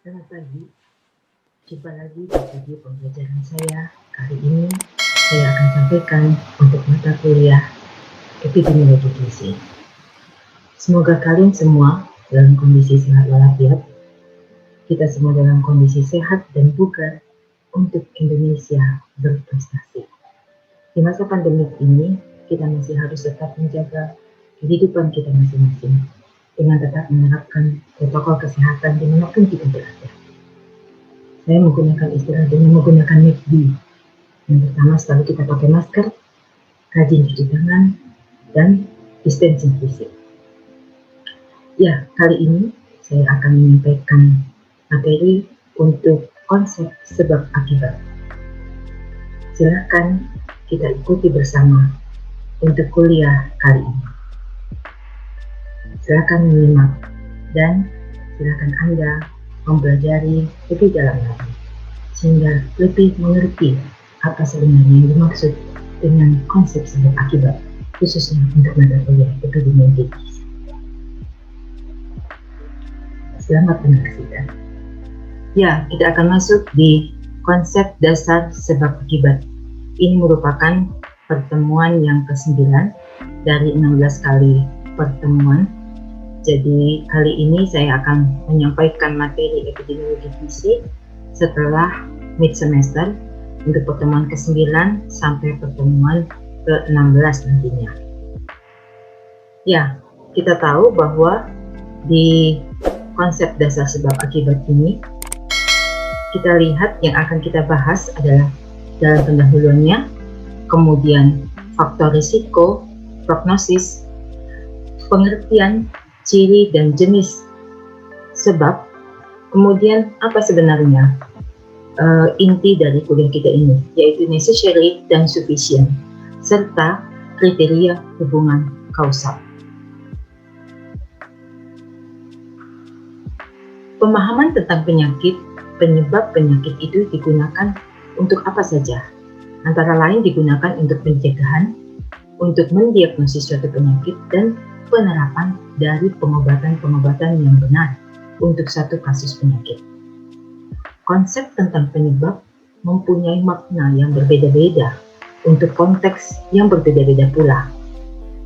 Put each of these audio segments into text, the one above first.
Selamat pagi, jumpa lagi di video pembelajaran saya. Kali ini saya akan sampaikan untuk mata kuliah Epidemiologi Gizi. Semoga kalian semua dalam kondisi sehat walafiat. Kita semua dalam kondisi sehat dan bugar untuk Indonesia berprestasi. Di masa pandemik ini, kita masih harus tetap menjaga kehidupan kita masing-masing dengan tetap menerapkan protokol kesehatan dimanapun kita berada. Saya menggunakan istilah dengan menggunakan MACD. Yang pertama, selalu kita pakai masker, rajin cuci tangan, dan distancing fisik. Ya, kali ini saya akan menyampaikan materi untuk konsep sebab akibat. Silakan kita ikuti bersama untuk kuliah kali ini. Silakan menyimak dan silakan Anda mempelajari lebih dalam lagi sehingga lebih mengerti apa sebenarnya yang dimaksud dengan konsep sebab akibat, khususnya untuk mata kuliah epidemiologi. Selamat menyaksikan. Ya, kita akan masuk di konsep dasar sebab akibat. Ini merupakan pertemuan yang ke-9 dari 16 kali pertemuan. Jadi kali ini saya akan menyampaikan materi epidemiologi gizi setelah mid semester untuk pertemuan ke-9 sampai pertemuan ke-16 nantinya. Ya, kita tahu bahwa di konsep dasar sebab akibat ini kita lihat yang akan kita bahas adalah dalam pendahuluannya, kemudian faktor risiko, prognosis, pengertian, ciri dan jenis sebab, kemudian apa sebenarnya inti dari kuliah kita ini, yaitu necessary dan sufficient, serta kriteria hubungan kausal. Pemahaman tentang penyakit, penyebab penyakit itu digunakan untuk apa saja? Antara lain digunakan untuk pencegahan, untuk mendiagnosis suatu penyakit, dan penerapan dari pengobatan-pengobatan yang benar untuk satu kasus penyakit. Konsep tentang penyebab mempunyai makna yang berbeda-beda untuk konteks yang berbeda-beda pula.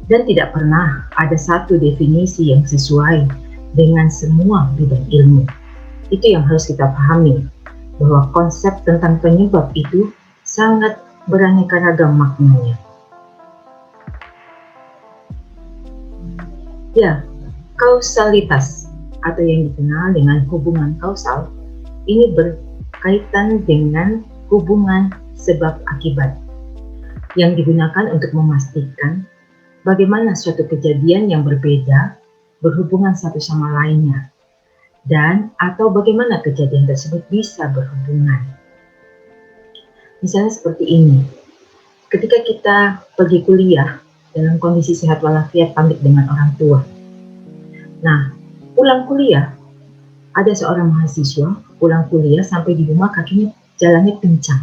Dan tidak pernah ada satu definisi yang sesuai dengan semua bidang ilmu. Itu yang harus kita pahami, bahwa konsep tentang penyebab itu sangat beraneka ragam maknanya. Ya, kausalitas atau yang dikenal dengan hubungan kausal ini berkaitan dengan hubungan sebab akibat yang digunakan untuk memastikan bagaimana suatu kejadian yang berbeda berhubungan satu sama lainnya dan atau bagaimana kejadian tersebut bisa berhubungan. Misalnya seperti ini, ketika kita pergi kuliah dalam kondisi sehat walafiat pamit dengan orang tua. Nah, pulang kuliah, ada seorang mahasiswa pulang kuliah sampai di rumah kakinya jalannya pincang.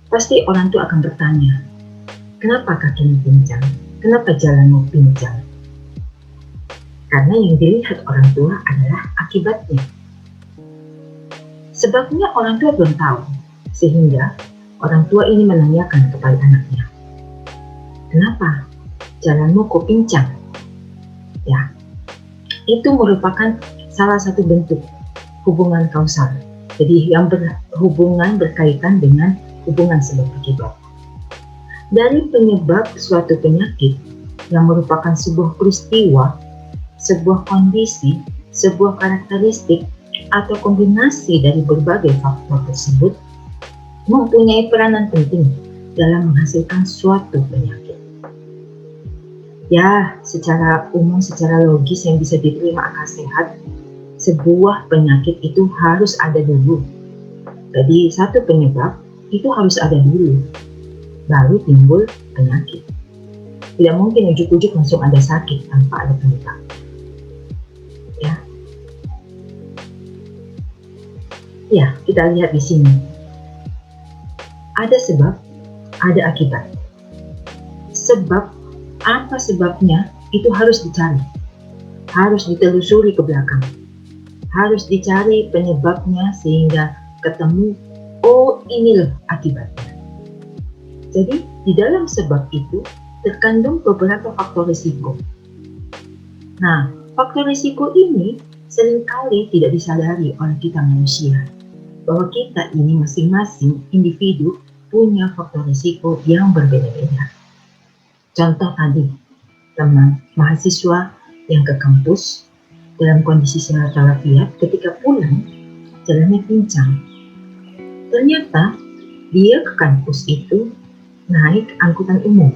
Pasti orang tua akan bertanya, kenapa kakinya pincang? Kenapa jalanmu pincang? Karena yang dilihat orang tua adalah akibatnya. Sebabnya orang tua belum tahu, sehingga orang tua ini menanyakan kepada anaknya, kenapa jalanmu kok pincang? Ya, itu merupakan salah satu bentuk hubungan kausal. Jadi yang berhubungan berkaitan dengan hubungan sebab akibat. Dari penyebab suatu penyakit yang merupakan sebuah peristiwa, sebuah kondisi, sebuah karakteristik, atau kombinasi dari berbagai faktor tersebut mempunyai peranan penting dalam menghasilkan suatu penyakit. Ya, secara umum, secara logis yang bisa diterima akal sehat, sebuah penyakit itu harus ada dulu. Jadi satu penyebab itu harus ada dulu, baru timbul penyakit. Tidak mungkin ujuk-ujuk langsung ada sakit tanpa ada penyebab. Ya, kita lihat di sini. Ada sebab, ada akibat. Sebab, apa sebabnya itu harus dicari, harus ditelusuri ke belakang, Harus dicari penyebabnya sehingga ketemu, oh ini loh akibatnya. Jadi di dalam sebab itu terkandung beberapa faktor risiko. Nah, faktor risiko ini seringkali tidak disadari oleh kita manusia, bahwa kita ini masing-masing individu punya faktor risiko yang berbeda-beda. Contoh tadi, teman mahasiswa yang ke kampus dalam kondisi sehat walafiat, ketika pulang jalannya pincang. Ternyata dia ke kampus itu naik angkutan umum.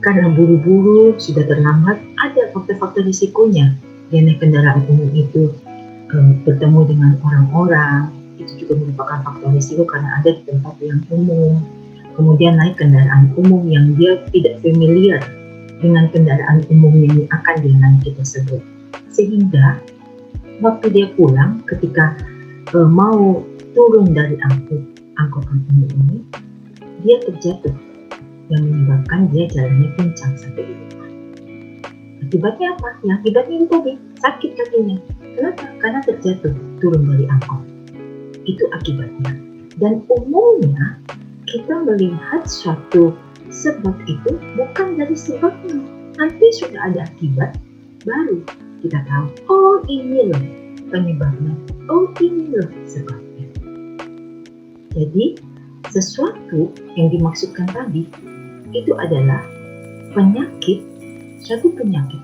Karena buru-buru, sudah terlambat, ada faktor-faktor risikonya. Dia naik kendaraan umum itu bertemu dengan orang-orang, itu juga merupakan faktor risiko karena ada di tempat yang umum. Kemudian naik kendaraan umum yang dia tidak familiar dengan kendaraan umum yang akan dia naiki tersebut. Sehingga waktu dia pulang, ketika mau turun dari angkutan umum ini, dia terjatuh yang menyebabkan dia jalannya pincang sampai di rumah. Akibatnya apa? Ya, akibatnya itu tadi, sakit kakinya. Kenapa? Karena terjatuh turun dari angkot. Itu akibatnya. Dan umumnya kita melihat suatu sebab itu bukan dari sebabnya. Nanti sudah ada akibat, baru kita tahu, oh ini loh penyebabnya, oh ini loh sebabnya. Jadi sesuatu yang dimaksudkan tadi itu adalah penyakit, suatu penyakit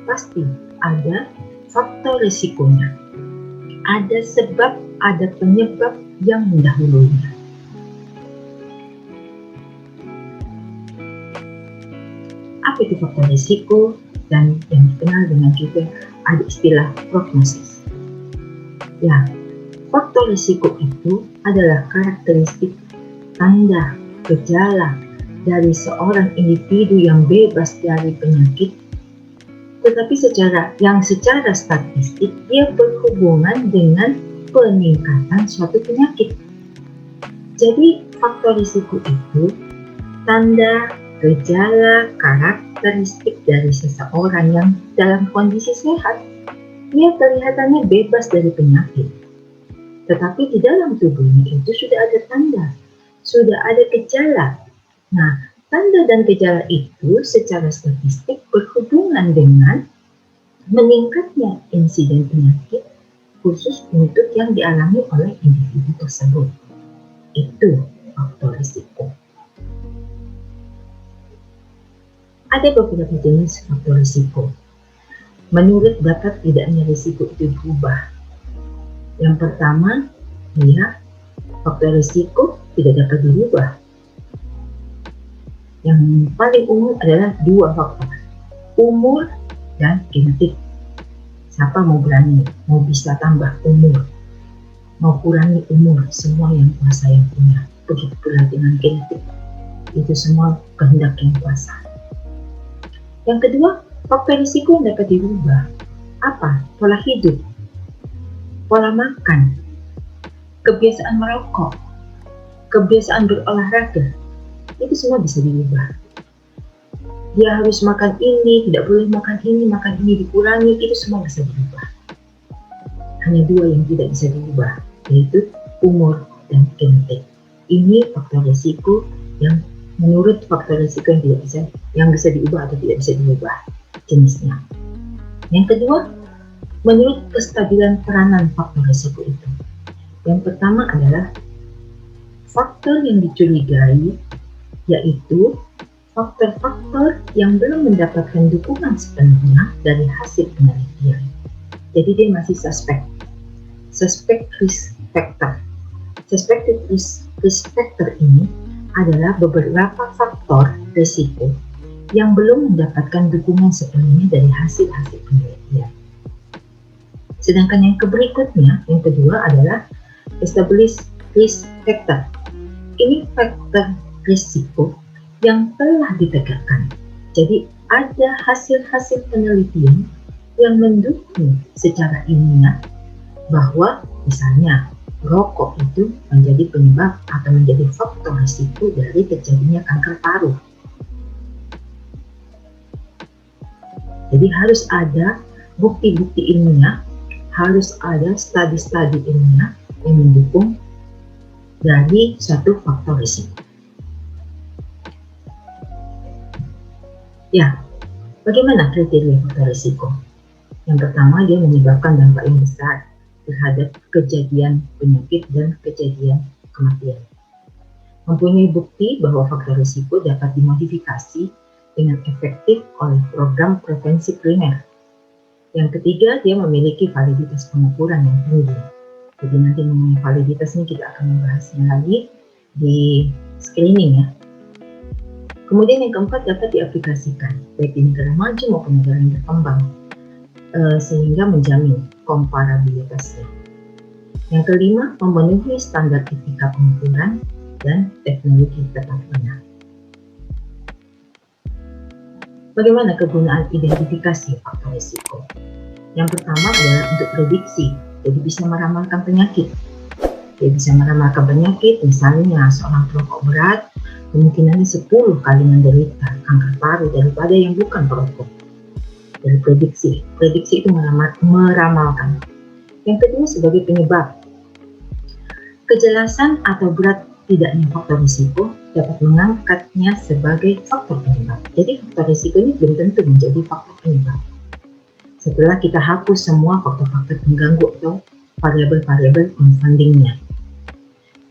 pasti ada faktor risikonya, ada sebab, ada penyebab yang mendahulunya. Apa itu faktor risiko? Dan yang dikenal dengan juga ada istilah prognosis. Ya, faktor risiko itu adalah karakteristik, tanda, gejala dari seorang individu yang bebas dari penyakit, tetapi secara statistik dia berhubungan dengan peningkatan suatu penyakit. Jadi faktor risiko itu tanda, gejala, karakteristik dari seseorang yang dalam kondisi sehat. Dia kelihatannya bebas dari penyakit, tetapi di dalam tubuhnya itu sudah ada tanda, sudah ada gejala. Nah, tanda dan gejala itu secara statistik berhubungan dengan meningkatnya insiden penyakit khusus untuk yang dialami oleh individu tersebut. Itu faktor risiko. Ada beberapa jenis faktor risiko. Menurut dapat tidaknya risiko itu berubah. Yang pertama, faktor risiko tidak dapat dirubah. Yang paling umum adalah dua faktor, umur dan genetik. Siapa mau berani, mau bisa tambah umur, mau kurangi umur, semua yang kuasa yang punya. Begitu pula dengan genetik, itu semua kehendak yang kuasa. Yang kedua, faktor risiko yang dapat dirubah. Apa? Pola hidup, pola makan, kebiasaan merokok, kebiasaan berolahraga, itu semua bisa dirubah. Dia harus makan ini, tidak boleh makan ini dikurangi, itu semua bisa dirubah. Hanya dua yang tidak bisa dirubah, yaitu umur dan genetik. Ini faktor risiko yang menurut faktor risiko yang bisa diubah atau tidak bisa diubah jenisnya. Yang kedua, menurut kestabilan peranan faktor risiko itu. Yang pertama adalah faktor yang dicurigai, yaitu faktor-faktor yang belum mendapatkan dukungan sepenuhnya dari hasil penelitian. Jadi dia masih suspek risk factor. Suspected risk factor ini adalah beberapa faktor risiko yang belum mendapatkan dukungan sepenuhnya dari hasil-hasil penelitian. Sedangkan yang berikutnya, yang kedua adalah established risk factor. Ini faktor risiko yang telah ditegakkan. Jadi ada hasil-hasil penelitian yang mendukung secara ilmiah bahwa misalnya rokok itu menjadi penyebab atau menjadi faktor risiko dari terjadinya kanker paru. Jadi harus ada bukti-bukti ilmiah harus ada studi-studi ilmiah yang mendukung dari suatu faktor risiko. Ya, bagaimana kriteria faktor risiko? Yang pertama, dia menyebabkan dampak yang besar terhadap kejadian penyakit dan kejadian kematian. Mempunyai bukti bahwa faktor risiko dapat dimodifikasi dengan efektif oleh program prevensi primer. Yang ketiga, dia memiliki validitas pengukuran yang tinggi. Jadi nanti mengenai validitas ini kita akan membahasnya lagi di screening ya. Kemudian yang keempat, dapat diaplikasikan baik di negara maju maupun negara yang berkembang sehingga menjamin komparabilitasnya. Yang kelima, memenuhi standar etika pengukuran dan teknologi tetap benar. Bagaimana kegunaan identifikasi faktor risiko? Yang pertama adalah untuk prediksi, jadi bisa meramalkan penyakit. Dia bisa meramalkan penyakit, misalnya seorang perokok berat, kemungkinannya 10 kali menderita kanker paru daripada yang bukan perokok. Dari prediksi itu meramalkan. Yang kedua sebagai penyebab. Kejelasan atau berat tidaknya faktor risiko dapat mengangkatnya sebagai faktor penyebab. Jadi faktor risiko ini belum tentu menjadi faktor penyebab. Setelah kita hapus semua faktor-faktor pengganggu atau variabel-variabel confoundingnya.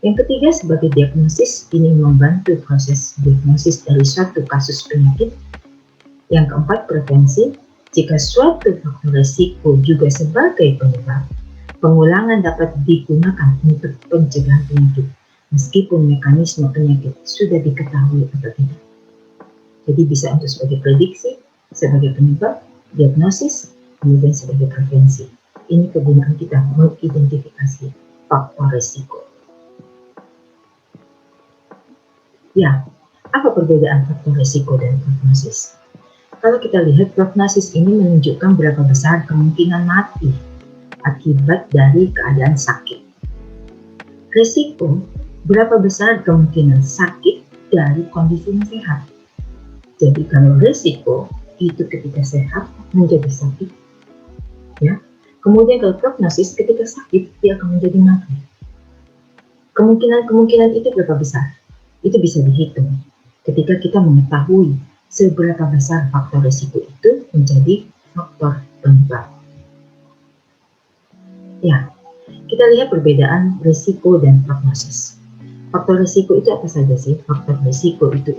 Yang ketiga sebagai diagnosis, ini membantu proses diagnosis dari suatu kasus penyakit. Yang keempat prevensi, jika suatu faktor risiko juga sebagai penyebab, pengulangan dapat digunakan untuk pencegahan penyakit. Meskipun mekanisme penyakit sudah diketahui atau tidak. Jadi bisa untuk sebagai prediksi, sebagai penyebab, diagnosis, kemudian sebagai prevensi. Ini kegunaan kita mengidentifikasi faktor risiko. Ya, apa perbedaan faktor risiko dan prognosis? Kalau kita lihat, prognosis ini menunjukkan berapa besar kemungkinan mati akibat dari keadaan sakit. Risiko, berapa besar kemungkinan sakit dari kondisi yang sehat. Jadi kalau risiko itu ketika sehat menjadi sakit, ya. Kemudian kalau prognosis ketika sakit dia akan menjadi mati. Kemungkinan itu berapa besar? Itu bisa dihitung ketika kita mengetahui seberapa besar faktor risiko itu menjadi faktor penyebab. Ya, kita lihat perbedaan risiko dan prognosis. Faktor risiko itu apa saja sih? Faktor risiko itu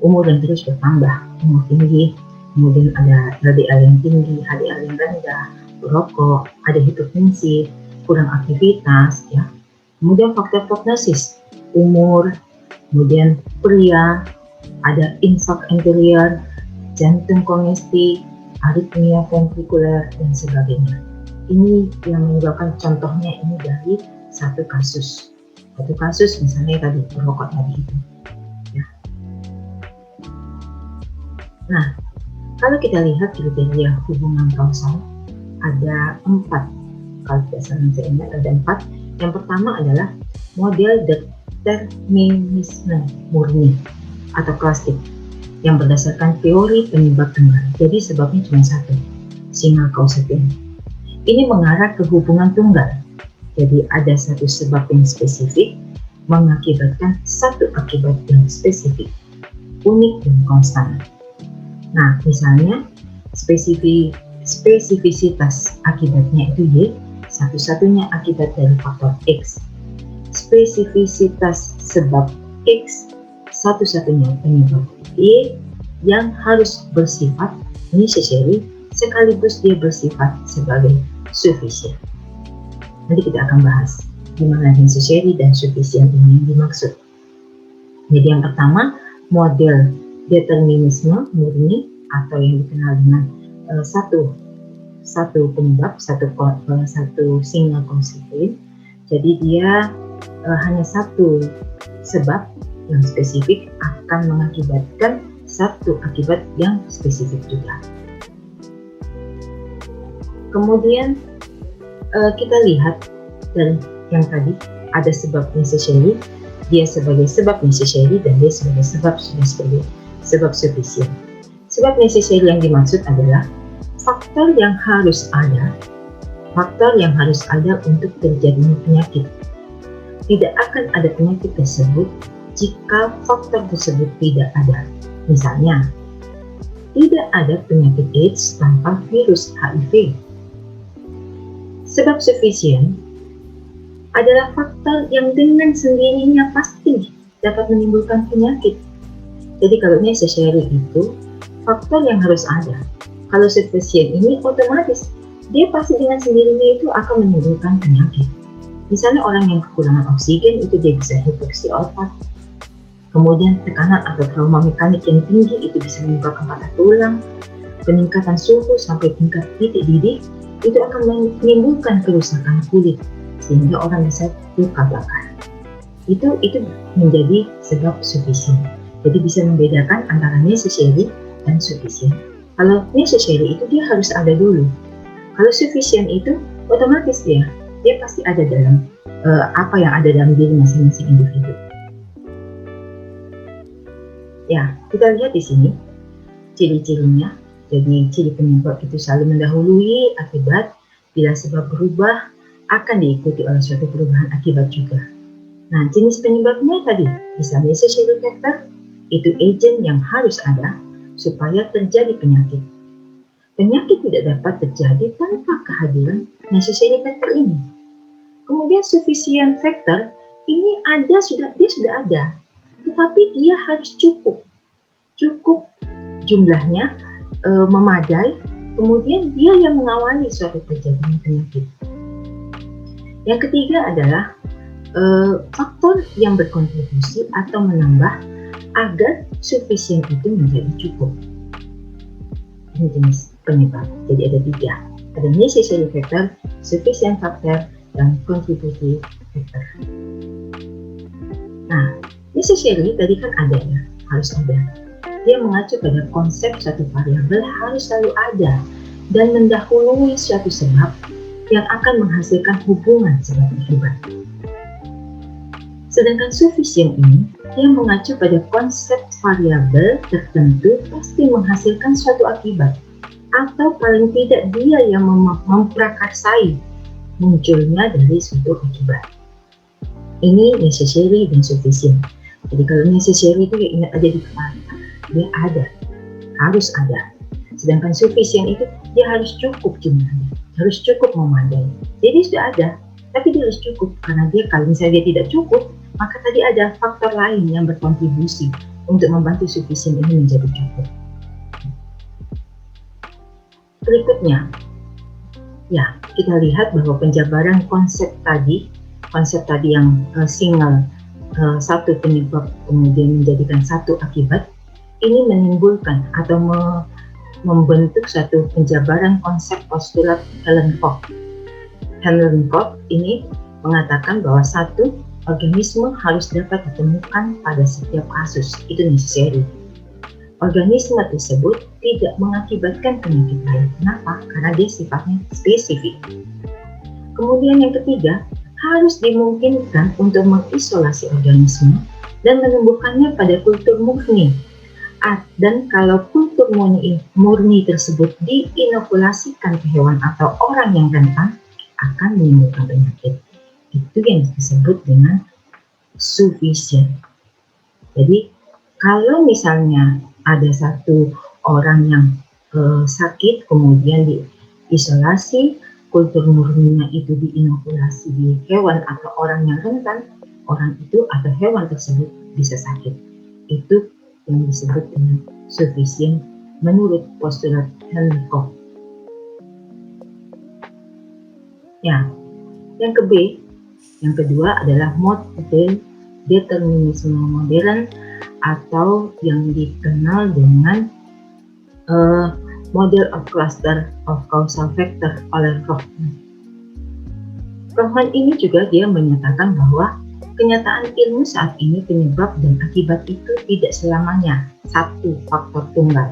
umur yang terus bertambah, umur tinggi, kemudian ada LDL yang tinggi, HDL yang rendah, merokok, ada hipertensi, kurang aktivitas, ya. Kemudian faktor prognosis, umur, kemudian pria, ada infak anterior, jantung kongesti, aritmia ventrikuler, dan sebagainya. Ini yang menyebabkan contohnya ini dari satu kasus misalnya tadi perokok tadi itu ya. Nah, kalau kita lihat kriteria hubungan kausal ada 4, kalau tidak salah saya ingat ada 4. Yang pertama adalah model determinisme murni atau klasik yang berdasarkan teori penyebab tunggal. Jadi sebabnya cuma satu, single causative. Ini mengarah ke hubungan tunggal. Jadi ada satu sebab yang spesifik mengakibatkan satu akibat yang spesifik, unik dan konstan. Nah, misalnya spesifisitas akibatnya itu Y, satu-satunya akibat dari faktor X. Spesifisitas sebab X, satu-satunya penyebab Y yang harus bersifat necessary sekaligus dia bersifat sebagai sufficient. Nanti kita akan bahas di mana necessary dan sufficient ini yang dimaksud. Jadi yang pertama, model determinisme murni atau yang dikenal dengan satu penyebab, satu single causative. Jadi dia hanya satu sebab yang spesifik akan mengakibatkan satu akibat yang spesifik juga. Kemudian kita lihat dari yang tadi ada sebab necessary, dia sebagai sebab necessary dan dia sebagai sebab sufficient. Sebab necessary yang dimaksud adalah faktor yang harus ada faktor yang harus ada untuk terjadinya penyakit. Tidak akan ada penyakit tersebut jika faktor tersebut tidak ada. Misalnya, tidak ada penyakit AIDS tanpa virus HIV. Sebab sufisien adalah faktor yang dengan sendirinya pasti dapat menimbulkan penyakit. Jadi kalau necessary itu faktor yang harus ada. Kalau sufisien ini otomatis dia pasti dengan sendirinya itu akan menimbulkan penyakit. Misalnya orang yang kekurangan oksigen itu dia bisa hipoksi otak. Kemudian tekanan atau trauma mekanik yang tinggi itu bisa menyebabkan patah tulang. Peningkatan suhu sampai tingkat titik didih itu akan menimbulkan kerusakan kulit sehingga orang bisa luka bakar. Itu menjadi sebab sufisien. Jadi bisa membedakan antara necessary dan sufisien. Kalau necessary itu dia harus ada dulu. Kalau sufisien itu otomatis dia pasti ada dalam apa yang ada dalam diri masing-masing individu. Ya, kita lihat di sini ciri-cirinya. Jadi ciri penyebab itu selalu mendahului akibat. Bila sebab berubah akan diikuti oleh suatu perubahan akibat juga. Nah, jenis penyebabnya tadi bisa necessary factor, itu agent yang harus ada supaya terjadi penyakit. Penyakit tidak dapat terjadi tanpa kehadiran necessary factor ini. Kemudian sufficient factor ini dia sudah ada, tetapi dia harus cukup jumlahnya memadai. Kemudian dia yang mengawali suatu terjadinya penyakit. Yang ketiga adalah faktor yang berkontribusi atau menambah agar sufficient itu menjadi cukup. Ini jenis penyebab. Jadi ada 3. Ada necessary factor, sufficient factor, dan contributory factor. Nah, necessary tadi kan ada ya, harus ada. Dia mengacu pada konsep suatu variabel harus selalu ada dan mendahului suatu sebab yang akan menghasilkan hubungan sebab akibat. Sedangkan sufficient ini dia mengacu pada konsep variabel tertentu pasti menghasilkan suatu akibat, atau paling tidak dia yang memprakarsai munculnya dari suatu akibat. Ini necessary dan sufficient. Jadi kalau necessary itu ya ingat aja di kepala, dia ada, harus ada. Sedangkan sufficient itu dia harus cukup jumlahnya, harus cukup memadai. Jadi sudah ada, tapi dia harus cukup karena dia kalau misalnya dia tidak cukup, maka tadi ada faktor lain yang berkontribusi untuk membantu sufficient ini menjadi cukup. Berikutnya, ya kita lihat bahwa penjabaran konsep tadi yang single satu penyebab kemudian menjadikan satu akibat, ini menimbulkan atau membentuk satu penjabaran konsep postulat Hellenkopf. Hellenkopf ini mengatakan bahwa satu organisme harus dapat ditemukan pada setiap kasus, itu necessary. Organisme tersebut tidak mengakibatkan penyakit lain. Kenapa? Karena dia sifatnya spesifik. Kemudian yang ketiga, harus dimungkinkan untuk mengisolasi organisme dan menumbuhkannya pada kultur murni. Dan kalau kultur murni tersebut diinokulasikan ke hewan atau orang yang rentan, akan menimbulkan penyakit. Itu yang disebut dengan sufficient. Jadi kalau misalnya ada satu orang yang sakit kemudian diisolasi, kultur murninya itu diinokulasi di hewan atau orang yang rentan, orang itu atau hewan tersebut bisa sakit. Itu yang disebut dengan sufficient menurut postulat Hellenkopf. Ya, yang kedua adalah model determinisme modern atau yang dikenal dengan model of cluster of causal factor oleh Rothman. Rothman ini juga dia menyatakan bahwa kenyataan ilmu saat ini penyebab dan akibat itu tidak selamanya satu faktor tunggal.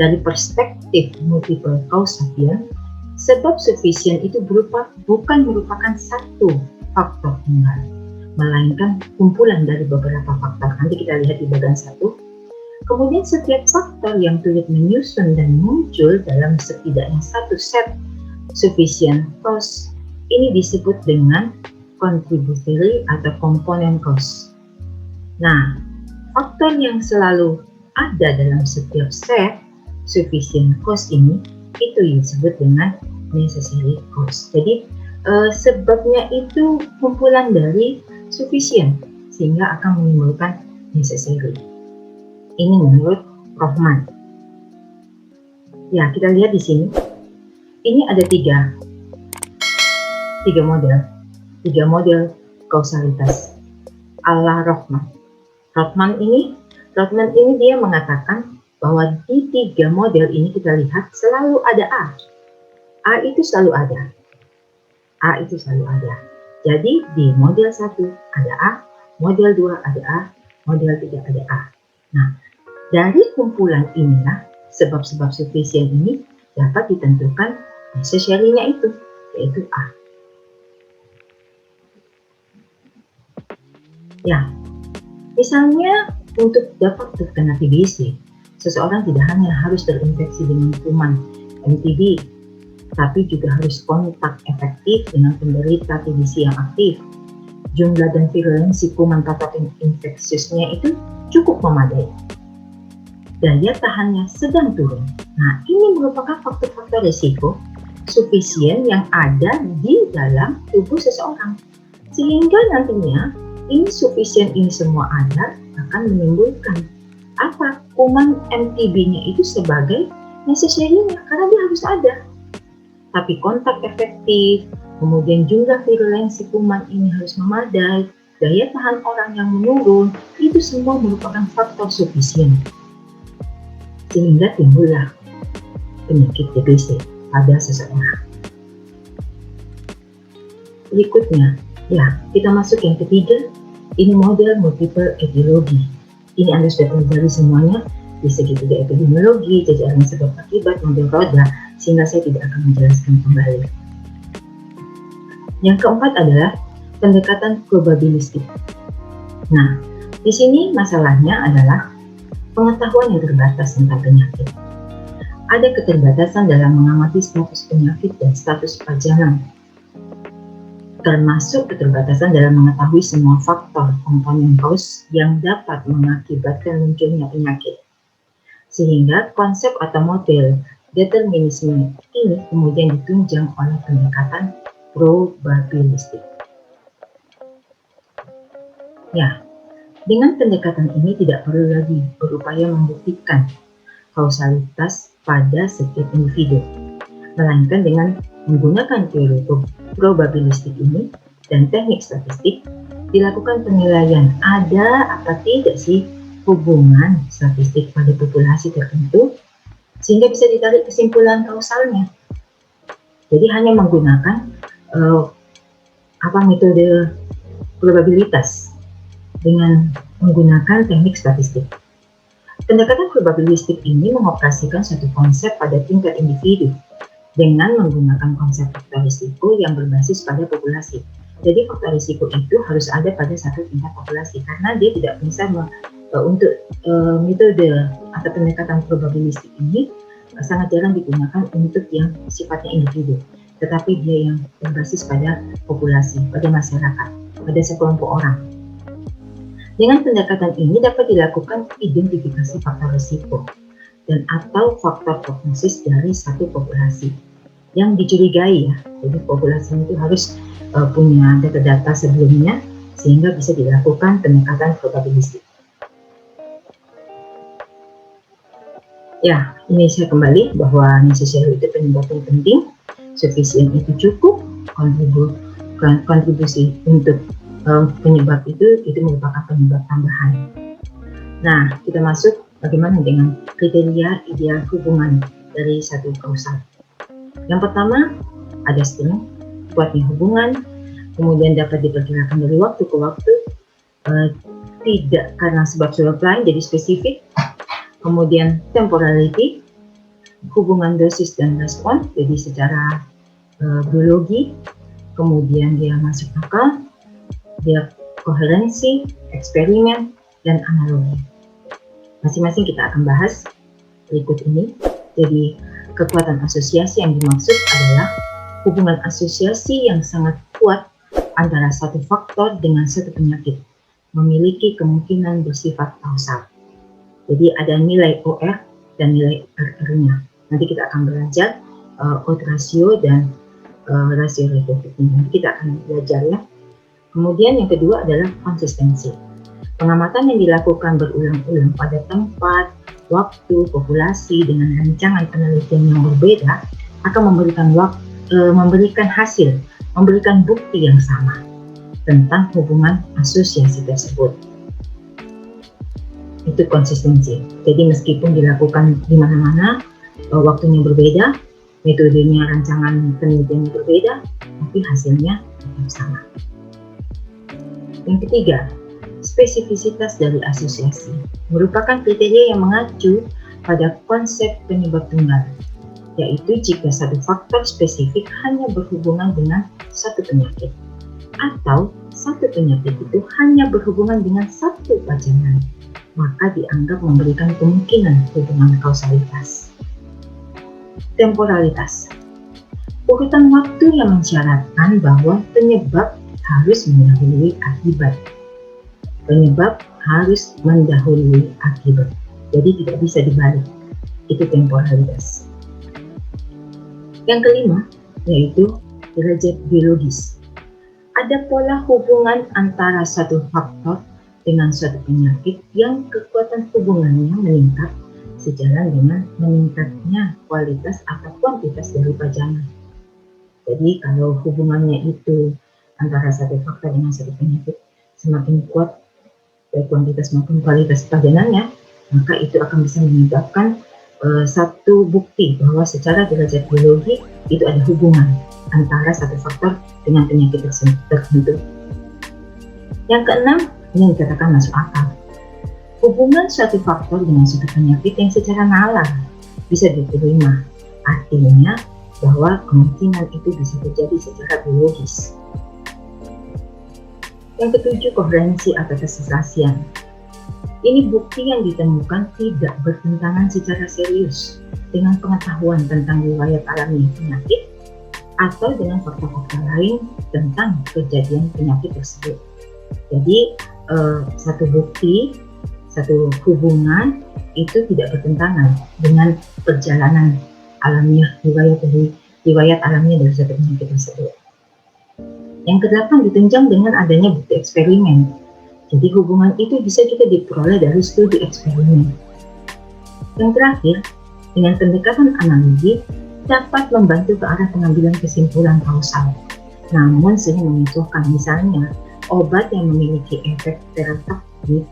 Dari perspektif multiple causation, sebab sufficient itu bukan merupakan satu faktor tunggal, melainkan kumpulan dari beberapa faktor. Nanti kita lihat di bagian 1. Kemudian setiap faktor yang turut menyusun dan muncul dalam setidaknya satu set sufficient cause ini disebut dengan contributory atau component cause. Nah, faktor yang selalu ada dalam setiap step sufficient cause ini itu disebut dengan necessary cause. Jadi sebabnya itu kumpulan dari sufficient sehingga akan menimbulkan necessary. Ini menurut Rohman. Ya, kita lihat di sini. Ini ada tiga model kausalitas ala Rohman. Rohman ini dia mengatakan bahwa di tiga model ini kita lihat selalu ada A. A itu selalu ada. Jadi di model 1 ada A, model 2 ada A, model 3 ada A. Nah, dari kumpulan inilah sebab-sebab sufficient ini dapat ditentukan necessary-nya itu, yaitu A. Ya, misalnya untuk dapat terkena TBC, seseorang tidak hanya harus terinfeksi dengan kuman MTB, tapi juga harus kontak efektif dengan penderita TBC yang aktif. Jumlah dan virulensi kuman patogen infeksiusnya itu cukup memadai. Daya tahannya sedang turun. Nah, ini merupakan faktor-faktor risiko sufisien yang ada di dalam tubuh seseorang. Sehingga nantinya insufisien ini semua ada akan menimbulkan apa? Kuman MTB-nya itu sebagai necessary-nya karena dia harus ada. Tapi kontak efektif, kemudian jumlah virulensi kuman ini harus memadai, daya tahan orang yang menurun, itu semua merupakan faktor sufisien. Sehingga timbullah penyakit TBC pada seseorang. Berikutnya, ya kita masuk yang ketiga, ini model multiple etiologi. Ini Anda sudah pelajari semuanya di segitiga epidemiologi, jajaran sebab akibat, model roda, sehingga saya tidak akan menjelaskan kembali. Yang keempat adalah pendekatan probabilistik. Nah, di sini masalahnya adalah pengetahuan yang terbatas tentang penyakit. Ada keterbatasan dalam mengamati status penyakit dan status pajangan, termasuk keterbatasan dalam mengetahui semua faktor komponen cause yang dapat mengakibatkan munculnya penyakit. Sehingga konsep atau model determinisme ini kemudian ditunjang oleh pendekatan probabilistik. Ya, dengan pendekatan ini tidak perlu lagi berupaya membuktikan kausalitas pada setiap individu, melainkan dengan menggunakan teori probabilistik ini dan teknik statistik dilakukan penilaian ada apa tidak sih hubungan statistik pada populasi tertentu sehingga bisa ditarik kesimpulan kausalnya. Jadi hanya menggunakan metode probabilitas dengan menggunakan teknik statistik. Pendekatan probabilistik ini mengoperasikan suatu konsep pada tingkat individu dengan menggunakan konsep faktor risiko yang berbasis pada populasi. Jadi faktor risiko itu harus ada pada satu tingkat populasi karena dia tidak bisa untuk metode atau pendekatan probabilistik ini sangat jarang digunakan untuk yang sifatnya individu, tetapi dia yang berbasis pada populasi, pada masyarakat, pada sekelompok orang. Dengan pendekatan ini dapat dilakukan identifikasi faktor risiko dan atau faktor prognosis dari satu populasi yang dicurigai ya. Jadi populasi itu harus punya data-data sebelumnya sehingga bisa dilakukan pendekatan probabilistik. Ya, ini saya kembali bahwa necessary itu penyebab yang penting, sufficient itu cukup, kontribusi untuk penyebab itu merupakan penyebab tambahan. Nah, kita masuk bagaimana dengan kriteria ideal hubungan dari satu kausal. Yang pertama, ada strength, kuatnya hubungan, kemudian dapat diperkirakan dari waktu ke waktu, tidak karena sebab lain, jadi spesifik, kemudian temporality, hubungan dosis dan respon, jadi secara biologi, kemudian dia masuk akal, dia koherensi, eksperimen, dan analogi. Masing-masing kita akan bahas berikut ini. Jadi kekuatan asosiasi yang dimaksud adalah hubungan asosiasi yang sangat kuat antara satu faktor dengan satu penyakit memiliki kemungkinan bersifat kausal. Jadi ada nilai OR dan nilai RR-nya. Nanti kita akan belajar odds ratio dan rasio reduktifnya. Nanti kita akan belajar ya. Kemudian yang kedua adalah konsistensi. Pengamatan yang dilakukan berulang-ulang pada tempat, waktu, populasi dengan rancangan penelitian yang berbeda akan memberikan hasil, memberikan bukti yang sama tentang hubungan asosiasi tersebut. Itu konsistensi. Jadi meskipun dilakukan di mana-mana, waktunya berbeda, metodenya, rancangan penelitiannya berbeda, tapi hasilnya tetap sama. Yang ketiga, spesifisitas dari asosiasi merupakan kriteria yang mengacu pada konsep penyebab tunggal, yaitu jika satu faktor spesifik hanya berhubungan dengan satu penyakit, atau satu penyakit itu hanya berhubungan dengan satu pajangan, maka dianggap memberikan kemungkinan hubungan kausalitas. Temporalitas, urutan waktu yang mensyaratkan bahwa penyebab harus mendahului akibat. Penyebab harus mendahului akibat. Jadi tidak bisa dibalik. Itu temporalitas. Yang kelima, yaitu derajat biologis. Ada pola hubungan antara satu faktor dengan suatu penyakit yang kekuatan hubungannya meningkat sejalan dengan meningkatnya kualitas atau kuantitas dari pajangan. Jadi kalau hubungannya itu antara satu faktor dengan satu penyakit semakin kuat baik kuantitas maupun kualitas pajanannya, maka itu akan bisa menyebabkan satu bukti bahwa secara derajat biologi itu ada hubungan antara satu faktor dengan penyakit tertentu. Yang keenam, ini dikatakan masuk akal. Hubungan suatu faktor dengan suatu penyakit yang secara nalar bisa diterima, artinya bahwa kemungkinan itu bisa terjadi secara biologis. Yang ketujuh, koherensi atau keselasian. Ini bukti yang ditemukan tidak bertentangan secara serius dengan pengetahuan tentang riwayat alami penyakit atau dengan fakta-fakta lain tentang kejadian penyakit tersebut. Jadi satu bukti, satu hubungan itu tidak bertentangan dengan perjalanan alamiah riwayat alamiah dari satu penyakit tersebut. Yang kedelapan, ditunjang dengan adanya bukti eksperimen. Jadi hubungan itu bisa juga diperoleh dari studi eksperimen. Yang terakhir, dengan pendekatan analogi dapat membantu ke arah pengambilan kesimpulan kausal. Namun sering memunculkan misalnya obat yang memiliki efek terapeutik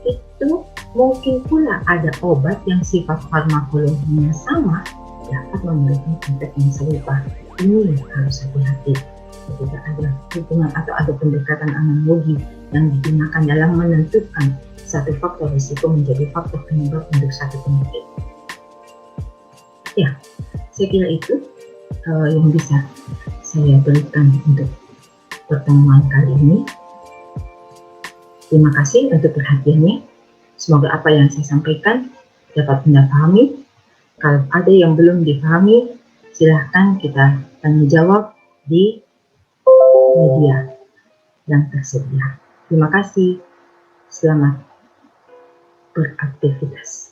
itu mungkin pula ada obat yang sifat farmakologinya sama dapat memberikan efek yang serupa. Ini harus hati-hati ketika ada hubungan atau ada pendekatan analogi yang digunakan dalam menentukan satu faktor risiko menjadi faktor penyebab untuk satu penyakit. Ya, saya kira itu yang bisa saya berikan untuk pertemuan kali ini. Terima kasih untuk perhatiannya. Semoga apa yang saya sampaikan dapat Anda pahami. Kalau ada yang belum dipahami, silahkan kita tanya jawab di media yang tersedia. Terima kasih. Selamat beraktivitas.